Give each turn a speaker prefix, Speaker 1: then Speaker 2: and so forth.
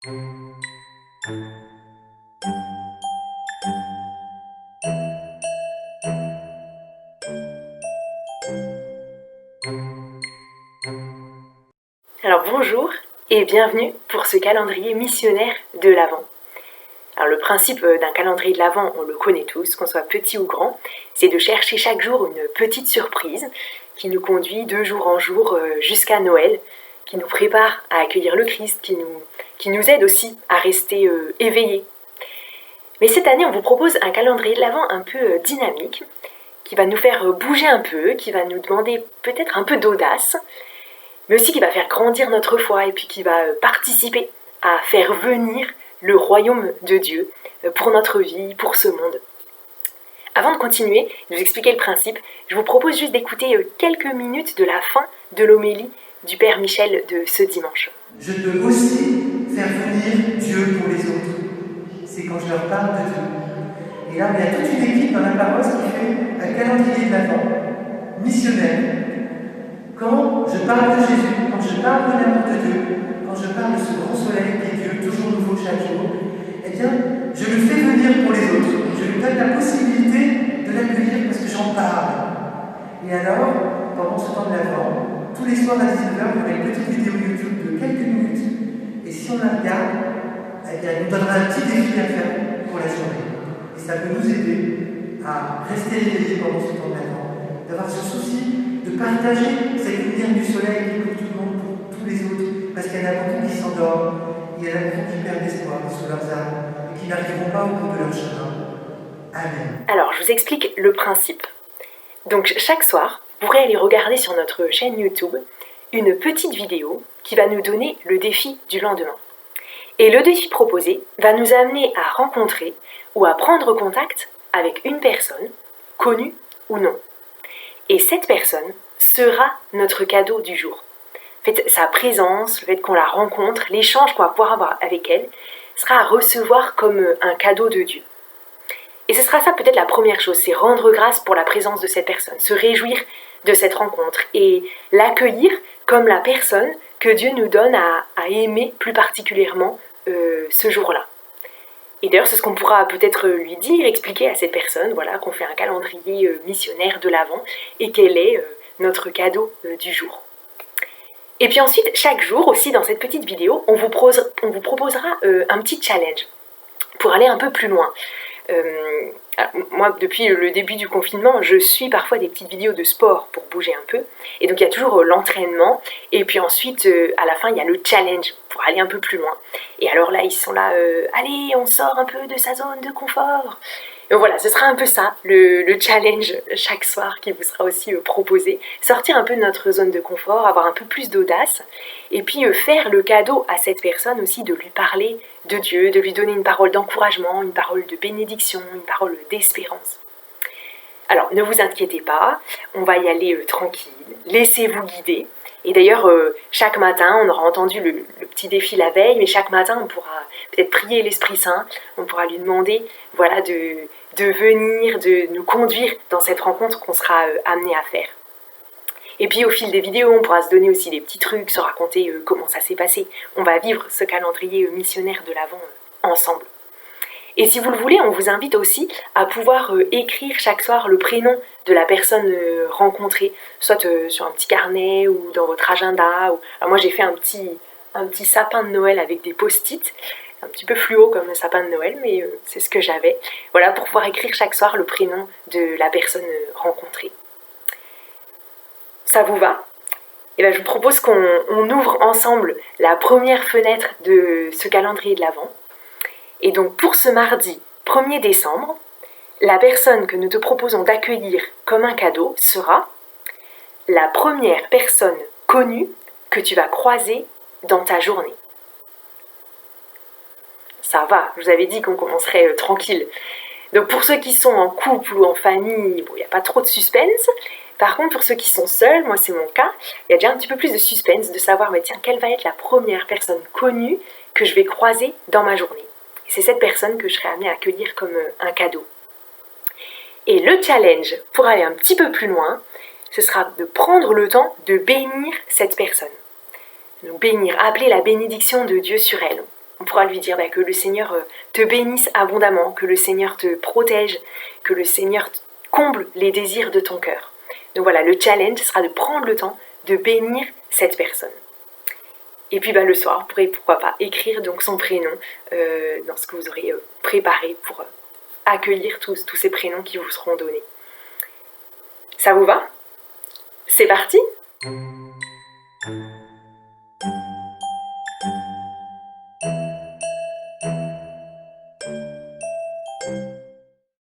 Speaker 1: Alors bonjour et bienvenue pour ce calendrier missionnaire de l'Avent. Alors le principe d'un calendrier de l'Avent, on le connaît tous, qu'on soit petit ou grand, c'est de chercher chaque jour une petite surprise qui nous conduit de jour en jour jusqu'à Noël, qui nous prépare à accueillir le Christ, qui nous aide aussi à rester éveillés. Mais cette année, on vous propose un calendrier de l'Avent un peu dynamique, qui va nous faire bouger un peu, qui va nous demander peut-être un peu d'audace, mais aussi qui va faire grandir notre foi et puis qui va participer à faire venir le royaume de Dieu pour notre vie, pour ce monde. Avant de continuer, de vous expliquer le principe, je vous propose juste d'écouter quelques minutes de la fin de l'homélie du Père Michel de ce dimanche.
Speaker 2: Je peux aussi faire venir Dieu pour les autres. C'est quand je leur parle de Dieu. Et là, il y a toute une équipe dans la paroisse qui fait un calendrier de l'Avent, missionnaire. Quand je parle de Jésus, quand je parle de l'amour de Dieu, quand je parle de ce grand soleil qui est Dieu, toujours nouveau chaque jour, eh bien, je le fais venir pour les autres. Je lui donne la possibilité de l'accueillir parce que j'en parle. Et alors, pendant ce temps de l'Avent, tous les soirs à 19h, il y aura une petite vidéo YouTube de quelques minutes. Et si on la regarde, eh bien, elle nous donnera un petit défi à faire pour la journée. Et ça peut nous aider à rester éveillés pendant ce temps de l'Avent, d'avoir ce souci de partager cette lumière du soleil qui est pour tout le monde, pour tous les autres, parce qu'il y en a beaucoup qui s'endorment, il y en a beaucoup qui perdent espoir sur leurs âmes et qui n'arriveront pas au bout de leur chemin. Amen.
Speaker 1: Alors, je vous explique le principe. Donc, chaque soir, vous pourrez aller regarder sur notre chaîne YouTube une petite vidéo qui va nous donner le défi du lendemain. Et le défi proposé va nous amener à rencontrer ou à prendre contact avec une personne, connue ou non. Et cette personne sera notre cadeau du jour. En fait, sa présence, le fait qu'on la rencontre, l'échange qu'on va pouvoir avoir avec elle, sera à recevoir comme un cadeau de Dieu. Et ce sera ça peut-être la première chose, c'est rendre grâce pour la présence de cette personne, se réjouir de cette rencontre et l'accueillir comme la personne que Dieu nous donne à aimer plus particulièrement ce jour-là. Et d'ailleurs, c'est ce qu'on pourra peut-être lui dire, expliquer à cette personne, voilà, qu'on fait un calendrier missionnaire de l'Avent et quel est notre cadeau du jour. Et puis ensuite, chaque jour aussi dans cette petite vidéo, on vous proposera un petit challenge pour aller un peu plus loin. Moi, depuis le début du confinement, je suis parfois des petites vidéos de sport pour bouger un peu. Et donc, il y a toujours l'entraînement. Et puis ensuite, à la fin, il y a le challenge pour aller un peu plus loin. Et alors là, ils sont là, allez, on sort un peu de sa zone de confort. Et voilà, ce sera un peu ça, le challenge chaque soir qui vous sera aussi proposé. Sortir un peu de notre zone de confort, avoir un peu plus d'audace. Et puis faire le cadeau à cette personne aussi de lui parler de Dieu, de lui donner une parole d'encouragement, une parole de bénédiction, une parole d'espérance. Alors, ne vous inquiétez pas, on va y aller tranquille, laissez-vous guider. Et d'ailleurs, chaque matin, on aura entendu le petit défi la veille, mais chaque matin, on pourra peut-être prier l'Esprit Saint, on pourra lui demander voilà, de venir, de nous conduire dans cette rencontre qu'on sera amené à faire. Et puis au fil des vidéos, on pourra se donner aussi des petits trucs, se raconter comment ça s'est passé. On va vivre ce calendrier missionnaire de l'Avent ensemble. Et si vous le voulez, on vous invite aussi à pouvoir écrire chaque soir le prénom de la personne rencontrée, soit sur un petit carnet ou dans votre agenda. Alors moi j'ai fait un petit sapin de Noël avec des post-it, un petit peu fluo comme le sapin de Noël, mais c'est ce que j'avais. Voilà, pour pouvoir écrire chaque soir le prénom de la personne rencontrée. Ça vous va ? Et bien, je vous propose qu'on ouvre ensemble la première fenêtre de ce calendrier de l'Avent. Et donc pour ce mardi 1er décembre, la personne que nous te proposons d'accueillir comme un cadeau sera la première personne connue que tu vas croiser dans ta journée. Ça va, je vous avais dit qu'on commencerait tranquille. Donc pour ceux qui sont en couple ou en famille, bon, il n'y a pas trop de suspense. Par contre, pour ceux qui sont seuls, moi c'est mon cas, il y a déjà un petit peu plus de suspense de savoir, mais tiens, quelle va être la première personne connue que je vais croiser dans ma journée. C'est cette personne que je serai amenée à accueillir comme un cadeau. Et le challenge, pour aller un petit peu plus loin, ce sera de prendre le temps de bénir cette personne. Donc bénir, appeler la bénédiction de Dieu sur elle. On pourra lui dire que le Seigneur te bénisse abondamment, que le Seigneur te protège, que le Seigneur comble les désirs de ton cœur. Donc voilà, le challenge sera de prendre le temps de bénir cette personne. Et puis le soir, vous pourrez pourquoi pas écrire donc son prénom dans ce que vous aurez préparé pour accueillir tous ces prénoms qui vous seront donnés. Ça vous va? C'est parti!